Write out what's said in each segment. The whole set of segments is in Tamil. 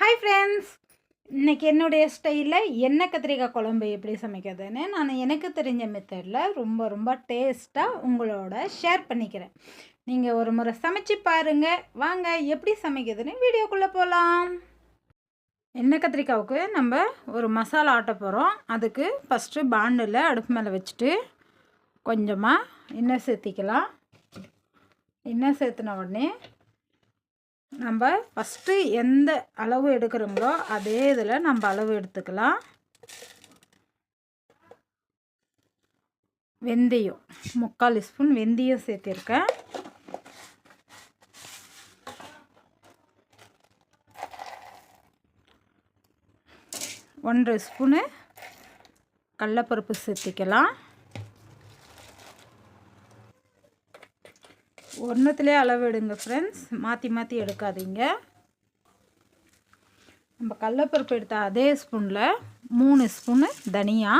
ஹாய் ஃப்ரெண்ட்ஸ், இன்றைக்கி என்னுடைய ஸ்டைலில் எண்ணெய் கத்திரிக்காய் குழம்பு எப்படி சமைக்கிறதுன்னு நான் எனக்கு தெரிஞ்ச மெத்தடில் ரொம்ப டேஸ்ட்டாக உங்களோட ஷேர் பண்ணிக்கிறேன். நீங்கள் ஒரு முறை சமைச்சு பாருங்கள். வாங்க எப்படி சமைக்கிறதுன்னு வீடியோக்குள்ளே போகலாம். எண்ணெய் கத்திரிக்காவுக்கு நம்ம ஒரு மசாலா ஆட்ட போகிறோம். அதுக்கு ஃபஸ்ட்டு பாண்டில் அடுப்பு மேலே வச்சுட்டு கொஞ்சமாக எண்ணெய் சேர்த்திக்கலாம். எண்ணெய் சேர்த்துன உடனே நம்ம ஃபஸ்ட்டு எந்த அளவு எடுக்கிறோங்களோ அதே இதில் நம்ம அளவு எடுத்துக்கலாம். வெந்தயம் 3/4 ஸ்பூன் வெந்தயம் சேர்த்திருக்கேன். ஒன்றரை ஸ்பூனு கடலைப்பருப்பு சேர்த்திக்கலாம். ஒன்றுத்துலேயே அளவு எடுங்க ஃப்ரெண்ட்ஸ், மாற்றி எடுக்காதீங்க. நம்ம கடலைப்பருப்பு எடுத்த அதே ஸ்பூனில் 3 ஸ்பூனு தனியா.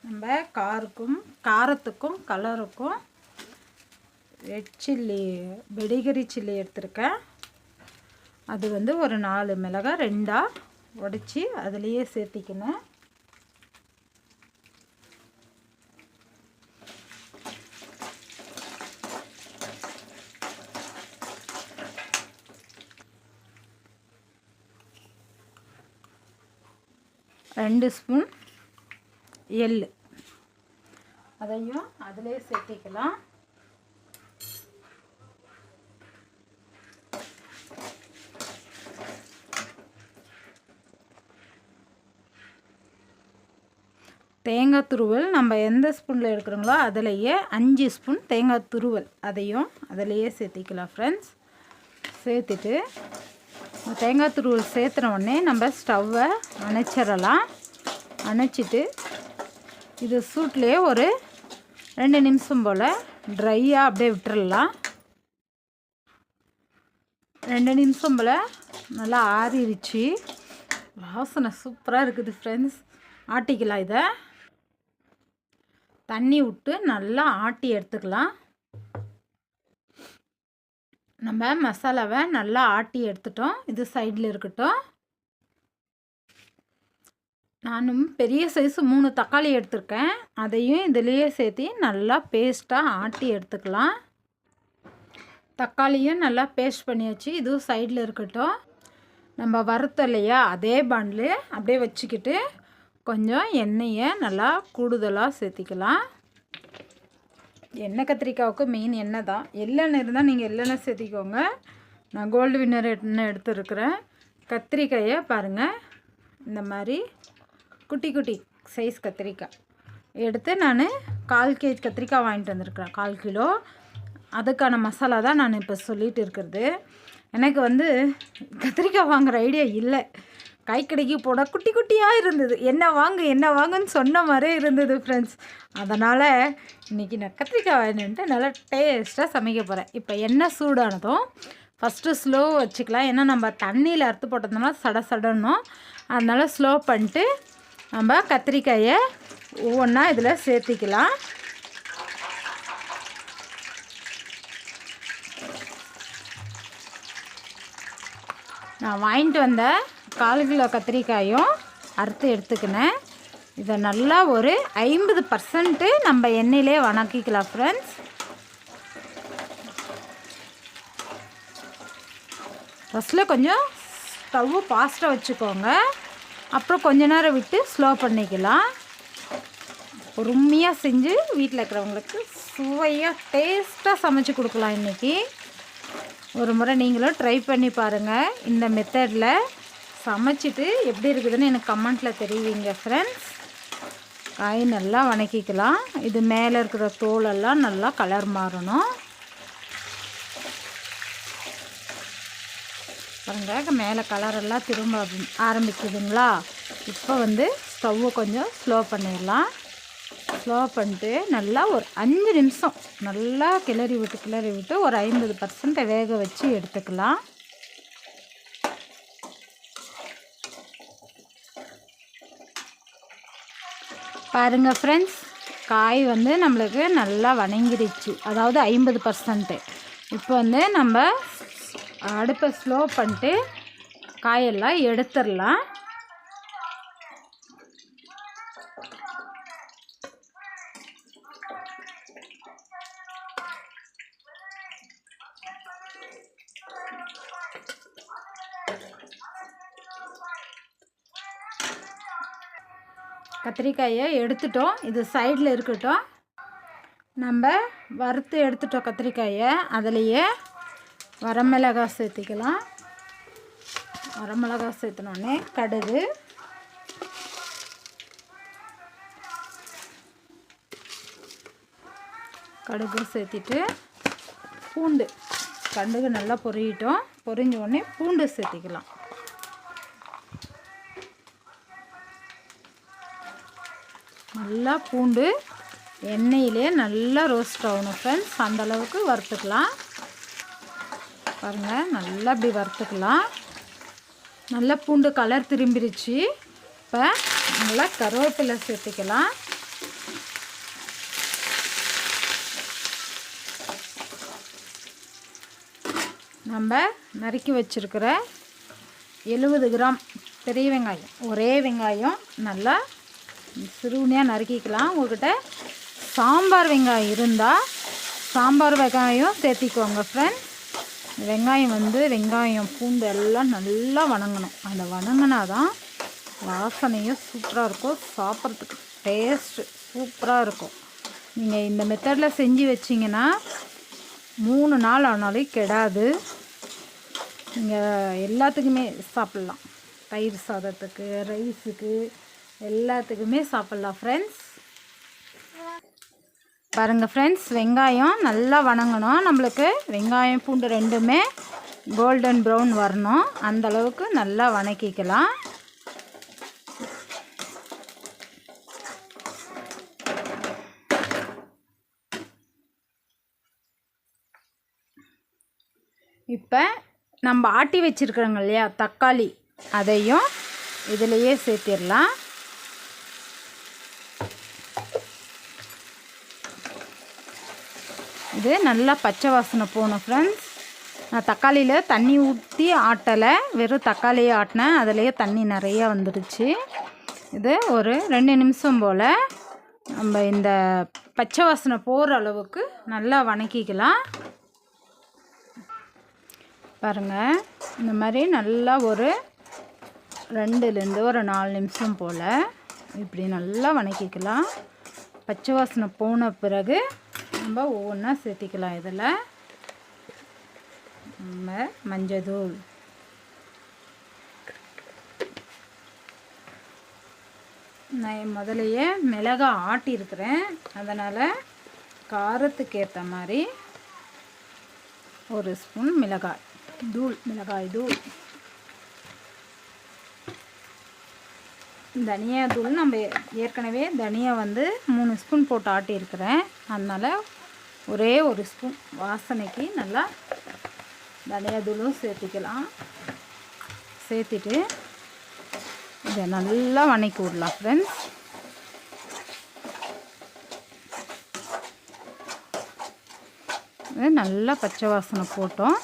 நம்ம காரத்துக்கும் கலருக்கும் ரெட் சில்லி பெடிகரி சில்லி எடுத்திருக்கேன். அது ஒரு 4 மிளகாய் 2ஆக உடைச்சி அதுலேயே சேர்த்திக்கணும். ரெண்டு ஸ்பூன் எள் அதையும் அதிலே சேர்த்திக்கலாம். தேங்காய் துருவல் நம்ம எந்த ஸ்பூனில் எடுக்கிறோங்களோ அதிலேயே 5 ஸ்பூன் தேங்காய் துருவல் அதையும் அதிலேயே சேர்த்திக்கலாம் ஃப்ரெண்ட்ஸ். சேர்த்துட்டு தேங்காய் துருவல் சேர்த்துன உடனே நம்ம ஸ்டவ்வை அணைச்சிடலாம். அணைச்சிட்டு இது சூட்லேயே ஒரு 2 நிமிஷம் போல் ட்ரையாக அப்படியே விட்டுறலாம். 2 நிமிஷம் போல் நல்லா ஆறிடுச்சு. வாசனை சூப்பராக இருக்குது ஃப்ரெண்ட்ஸ். ஆட்டிக்கலாம். இதை தண்ணி விட்டு நல்லா ஆட்டி எடுத்துக்கலாம். நம்ம மசாலாவை நல்லா ஆட்டி எடுத்துட்டோம். இது சைடில் இருக்கட்டும். நானும் பெரிய சைஸு 3 தக்காளி எடுத்திருக்கேன். அதையும் இதிலேயே சேர்த்து நல்லா பேஸ்ட்டாக ஆட்டி எடுத்துக்கலாம். தக்காளியும் நல்லா பேஸ்ட் பண்ணியாச்சு. இதுவும் சைடில் இருக்கட்டும். நம்ம வறுத்தோம் இல்லையா, அதே பாண்டில் அப்படியே வச்சுக்கிட்டு கொஞ்சம் எண்ணெயை நல்லா கூடுதலாக சேர்த்திக்கலாம். எண்ணெய் கத்திரிக்காவுக்கு மெயின் எண்ணெய் தான். எள்ளெண்ணெய் இருந்தால் நீங்கள் எள்ளெண்ணெய் சேர்த்திக்கோங்க. நான் கோல்டு வின்னர் எண்ணெய் எடுத்துருக்கிறேன். கத்திரிக்காயை பாருங்கள், இந்த மாதிரி குட்டி சைஸ் கத்திரிக்காய் எடுத்து நான் 1/4 கேஜி கத்திரிக்காய் வாங்கிட்டு வந்திருக்கிறேன். 1/4 கிலோ. அதுக்கான மசாலா தான் நான் இப்போ சொல்லிகிட்டு இருக்கிறது. எனக்கு கத்திரிக்காய் வாங்குகிற ஐடியா இல்லை. கைக்கடைக்கு போட குட்டியாக இருந்தது. என்ன வாங்குன்னு சொன்ன மாதிரியே இருந்தது ஃப்ரெண்ட்ஸ். அதனால் இன்றைக்கி நான் கத்திரிக்காய் வாங்கிட்டு நல்லா டேஸ்ட்டாக சமைக்க போகிறேன். இப்போ எண்ணெய் சூடானதும் ஃபஸ்ட்டு ஸ்லோ வச்சுக்கலாம். ஏன்னா நம்ம தண்ணியில் அறுத்து போட்டதுனால சடணும். அதனால் ஸ்லோ பண்ணிட்டு நம்ம கத்திரிக்காயை ஒவ்வொன்றா இதில் சேர்த்திக்கலாம். நான் வாங்கிட்டு வந்த 1/4 கிலோ கத்திரிக்காயும் அறுத்து எடுத்துக்கினேன். இதை நல்லா ஒரு 50% நம்ம எண்ணெயிலே வணக்கிக்கலாம் ஃப்ரெண்ட்ஸ். ஃபஸ்ட்டில் கொஞ்சம் ஸ்டவ்வு ஃபாஸ்ட்டாக வச்சுக்கோங்க. அப்புறம் கொஞ்ச நேரம் விட்டு ஸ்லோ பண்ணிக்கலாம். பொறுமையாக செஞ்சு வீட்டில் இருக்கிறவங்களுக்கு சுவையாக டேஸ்ட்டாக சமைச்சு கொடுக்கலாம். இன்றைக்கி ஒரு முறை நீங்களும் ட்ரை பண்ணி பாருங்கள். இந்த மெத்தடில் சமைச்சிட்டு எப்படி இருக்குதுன்னு எனக்கு கமெண்ட்டில் தெரிவிங்க ஃப்ரெண்ட்ஸ். காய் நல்லா வணக்கிக்கலாம். இது மேலே இருக்கிற தோலெல்லாம் நல்லா கலர் மாறணும். பாருங்க, மேலே கலரெல்லாம் திரும்ப ஆரம்பிக்குதுங்களா. இப்போ ஸ்டவ்வை கொஞ்சம் ஸ்லோ பண்ணிடலாம். ஸ்லோ பண்ணிட்டு நல்லா ஒரு 5 நிமிஷம் நல்லா கிளறி விட்டு ஒரு 50% வேக வச்சு எடுத்துக்கலாம். பாருங்கள் ஃப்ரெண்ட்ஸ், காய் நம்மளுக்கு நல்லா வணங்கிடுச்சு. அதாவது 50%. இப்போ நம்ம அடுப்பை ஸ்லோ பண்ணிட்டு காயெல்லாம் எடுத்துடலாம். கத்திரிக்காயை எடுத்துட்டோம், இது சைடில் இருக்கட்டும். நம்ம வறுத்து எடுத்துட்டோம் கத்திரிக்காயை. அதுலேயே வரமிளகாய் சேர்த்திக்கலாம். வரமிளகாய் சேர்த்தினோடனே கடுகு, சேர்த்திட்டு பூண்டு, கடுகு நல்லா பொரியட்டும். பொரிஞ்ச உடனே பூண்டு சேர்த்திக்கலாம். நல்லா பூண்டு எண்ணெயிலே நல்லா ரோஸ்ட் ஆகணும் ஃப்ரெண்ட்ஸ். அந்தளவுக்கு வறுத்துக்கலாம். பாருங்கள், நல்லா இப்படி வறுத்துக்கலாம். நல்லா பூண்டு கலர் திரும்பிடுச்சு. இப்போ நல்லா கருவேப்பிலை சேர்த்துக்கலாம். நம்ம நறுக்கி வச்சுருக்கிற 70 கிராம் பெரிய வெங்காயம், ஒரே வெங்காயம் நல்லா சிறுவனையாக நறுக்கிக்கலாம். உங்கள்கிட்ட சாம்பார் வெங்காயம் இருந்தால் சாம்பார் வெங்காயம் சேர்த்திக்குவாங்க ஃப்ரெண்ட்ஸ். வெங்காயம் பூண்டு எல்லாம் நல்லா வணங்கணும். அந்த வணங்கினா தான் வாசனையும் சூப்பராக இருக்கும், சாப்பிட்றதுக்கு டேஸ்ட்டு சூப்பராக இருக்கும். நீங்கள் இந்த மெத்தடில் செஞ்சு வச்சிங்கன்னா 3 நாள் ஆனாலும் கெடாது. நீங்கள் எல்லாத்துக்குமே சாப்பிட்லாம். தயிர் சாதத்துக்கு, ரைஸுக்கு, எல்லாத்துக்குமே சாப்பிட்லாம் ஃப்ரெண்ட்ஸ். பாருங்கள் ஃப்ரெண்ட்ஸ், வெங்காயம் நல்லா வணங்கணும். நம்மளுக்கு வெங்காயம் பூண்டு ரெண்டுமே கோல்டன் ப்ரௌன் வரணும். அந்தளவுக்கு நல்லா வணக்கிக்கலாம். இப்போ நம்ம ஆட்டி வச்சுருக்கிறோங்க இல்லையா தக்காளி, அதையும் இதிலையே சேர்த்திடலாம். இது நல்லா பச்சை வாசனை போகணும் ஃப்ரெண்ட்ஸ். நான் தக்காளியில் தண்ணி ஊற்றி ஆட்டலை, வெறும் தக்காளியை ஆட்டினேன். அதிலேயே தண்ணி நிறையா வந்துடுச்சு. இது ஒரு 2 நிமிஷம் போல் நம்ம இந்த பச்சை வாசனை போகிற அளவுக்கு நல்லா வணக்கிக்கலாம். பாருங்கள், இந்த மாதிரி நல்லா ஒரு 2லேருந்து ஒரு 4 நிமிஷம் போல் இப்படி நல்லா வணக்கிக்கலாம். பச்சை வாசனை போன பிறகு நம்ம ஒவ்வொன்றா சேர்த்திக்கலாம். இதில் நம்ம மஞ்சள், நான் முதலையே மிளகாய் ஆட்டியிருக்கிறேன். அதனால் காரத்துக்கு ஏற்ற மாதிரி 1 ஸ்பூன் மிளகாய் தூள், தனியா தூள் நம்ம ஏற்கனவே தனியா 3 ஸ்பூன் போட்டு ஆட்டியிருக்கிறேன். அதனால் ஒரே 1 ஸ்பூன் வாசனைக்கு நல்லா தனியா தூளும் சேர்த்துக்கலாம். சேர்த்துட்டு இதை நல்லா வணக்கி விடலாம் ஃப்ரெண்ட்ஸ். நல்லா பச்சை வாசனை போட்டோம்.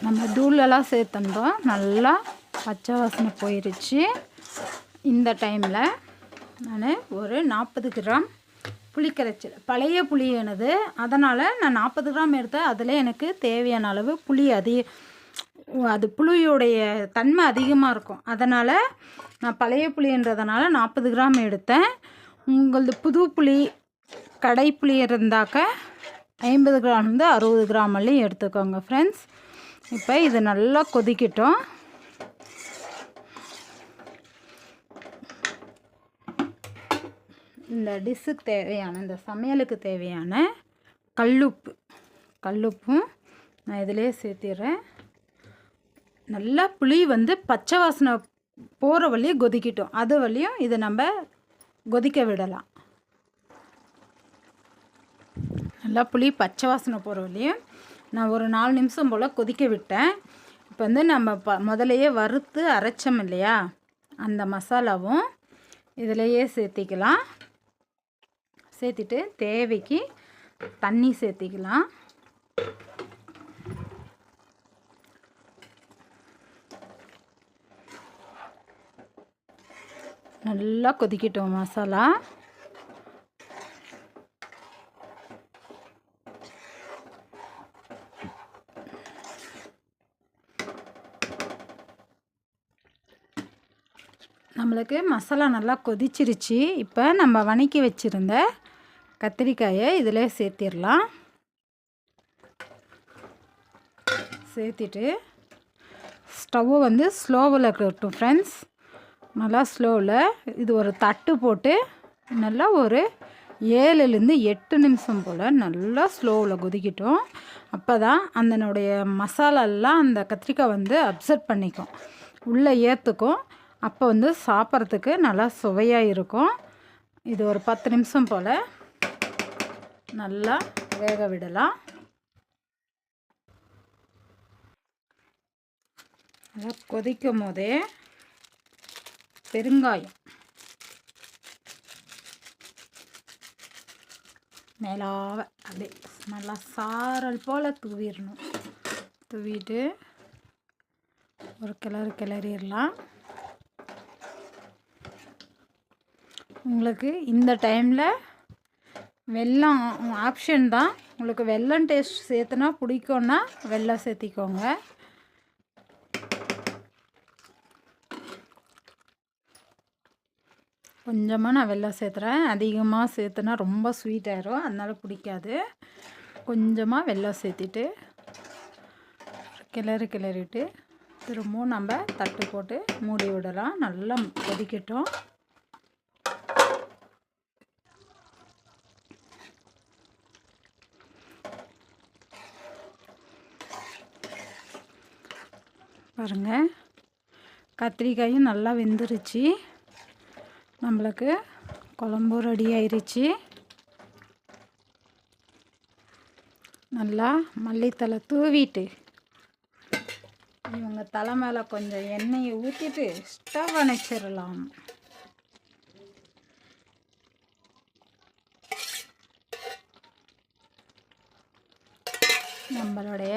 நம்ம தூளெல்லாம் சேர்த்துட்டோம். நல்லா பச்சை வாசனை போயிடுச்சு. இந்த டைமில் நான் ஒரு 40 கிராம் புளி கரைச்சல், பழைய புளி எனது, அதனால் நான் 40 கிராம் எடுத்தேன். அதில் எனக்கு தேவையான அளவு புளி அது புளியோடைய தன்மை அதிகமாக இருக்கும். அதனால் நான் பழைய புளின்றதுனால 40 கிராம் எடுத்தேன். உங்களது புது புளி, கடை புளி இருந்தாக்க 50 கிராம்லேருந்து 60 கிராம் வரையும் எடுத்துக்கோங்க ஃப்ரெண்ட்ஸ். இப்போ இது நல்லா கொதிக்கட்டும். இந்த டிஷ்ஷுக்கு தேவையான, இந்த சமையலுக்கு தேவையான கல்லுப்பும் நான் இதிலே சேர்த்திடுறேன். நல்லா புளி பச்சை வாசனை போகிற வழியும் கொதிக்கட்டும். அது வழியும் இதை நம்ம கொதிக்க விடலாம். நல்லா புளி பச்சை வாசனை போகிற வழியும் நான் ஒரு 4 நிமிஷம் போல் கொதிக்க விட்டேன். இப்போ நம்ம முதலையே வறுத்து அரைச்சோம் இல்லையா, அந்த மசாலாவும் இதிலையே சேர்த்திக்கலாம். சேர்த்துட்டு தேவைக்கு தண்ணி சேர்த்திக்கலாம். நல்லா கொதிக்கட்டும் மசாலா. நம்மளுக்கு மசாலா நல்லா கொதிச்சிருச்சு. இப்போ நம்ம வணக்கி வச்சுருந்த கத்திரிக்காயை இதில் சேர்த்திடலாம். சேர்த்திட்டு ஸ்டவ்வை வந்து ஸ்லோவில் இருக்கட்டும் ஃப்ரெண்ட்ஸ். நல்லா ஸ்லோவில் இது ஒரு தட்டு போட்டு நல்லா ஒரு 7லேருந்து 8 நிமிஷம் போல் நல்லா ஸ்லோவில் கொதிக்கட்டும். அப்போ தான் அதனுடைய மசாலாலாம் அந்த கத்திரிக்காய் வந்து அப்சர்வ் பண்ணிக்கும், உள்ளே ஏற்றுக்கும். அப்போ வந்து சாப்பிட்றதுக்கு நல்லா சுவையாக இருக்கும். இது ஒரு 10 நிமிஷம் போல் நல்லா வேக விடலாம். நல்லா கொதிக்கும் போதே பெருங்காயம் மேலாக அப்படியே நல்லா சாரல் போல் தூவிடணும். தூவிட்டு ஒரு கிளறிடலாம். உங்களுக்கு இந்த டைமில் வெல்லம் ஆப்ஷன் தான். உங்களுக்கு வெல்லம் டேஸ்ட் சேர்த்துனா பிடிக்கும்னா வெல்லம் சேர்த்திக்கோங்க. கொஞ்சமாக நான் வெல்லம் சேர்த்துறேன். அதிகமாக சேர்த்துனா ரொம்ப ஸ்வீட் ஆயிரும், அதனால் பிடிக்காது. கொஞ்சமாக வெல்லம் சேர்த்திட்டு கிளறிட்டு திரும்பவும் நம்ம தட்டு போட்டு மூடி விடலாம். நல்லா கொதிக்கட்டும். பாருங்கள், கத்திரிக்காயும் நல்லா வெந்துருச்சு. நம்மளுக்கு குழம்பு ரெடி ஆயிடுச்சு. நல்லா மல்லித்தலை தூவிட்டு இவங்க தலை மேலே கொஞ்சம் எண்ணெயை ஊற்றிட்டு ஸ்டவ் அணைச்சிடலாம். நம்மளுடைய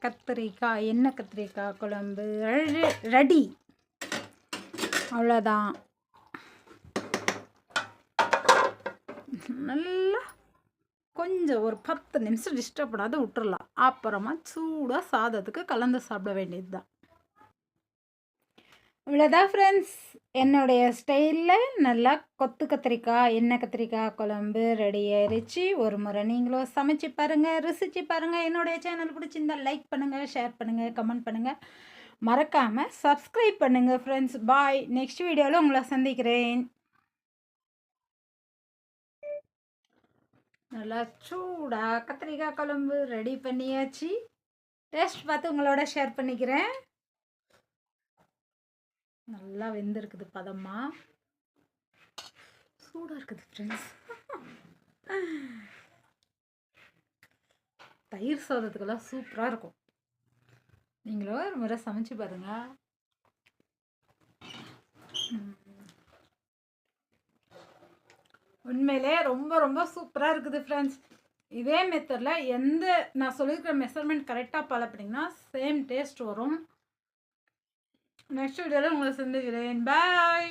கத்திரிக்காய் எண்ணெய் கத்திரிக்காய் குழம்பு ரெடி. அவ்வளோதான். நல்லா கொஞ்சம் ஒரு 10 நிமிஷம் டிஸ்டர்ப் பண்ணாத விட்டுறலாம். அப்புறமா சூடாக சாதத்துக்கு கலந்து சாப்பிட வேண்டியது தான். இவ்வளோதான் ஃப்ரெண்ட்ஸ், என்னுடைய ஸ்டைலில் நல்லா கொத்து கத்திரிக்காய் எண்ணெய் கத்திரிக்காய் குழம்பு ரெடி ஆயிடுச்சு. ஒரு முறை நீங்களும் சமைச்சு பாருங்கள், ருசிச்சு பாருங்கள். என்னுடைய சேனல் பிடிச்சிருந்தா லைக் பண்ணுங்கள், ஷேர் பண்ணுங்கள், கமெண்ட் பண்ணுங்கள். மறக்காமல் சப்ஸ்கிரைப் பண்ணுங்கள் ஃப்ரெண்ட்ஸ். பாய். நெக்ஸ்ட் வீடியோவில் உங்களை சந்திக்கிறேன். நல்லா சூடாக கத்திரிக்காய் குழம்பு ரெடி பண்ணியாச்சு. டேஸ்ட் பார்த்து உங்களோட ஷேர் பண்ணிக்கிறேன். நல்லா வெந்திருக்குது, பதமாக சூடாக இருக்குது ஃப்ரெண்ட்ஸ். தயிர் சாதத்துக்கெல்லாம் சூப்பராக இருக்கும். நீங்களும் ஒரு முறை சமைச்சு பாருங்கள். உண்மையிலே ரொம்ப ரொம்ப சூப்பராக இருக்குது ஃப்ரெண்ட்ஸ். இதே மெத்தடில் நான் சொல்லியிருக்கிற மெஷர்மெண்ட் கரெக்டாக ஃபாலோ பண்ணிங்கன்னா சேம் டேஸ்ட் வரும். நெக்ஸ்ட் வீடியோவில் உங்களை சந்திக்கிறேன். பாய்.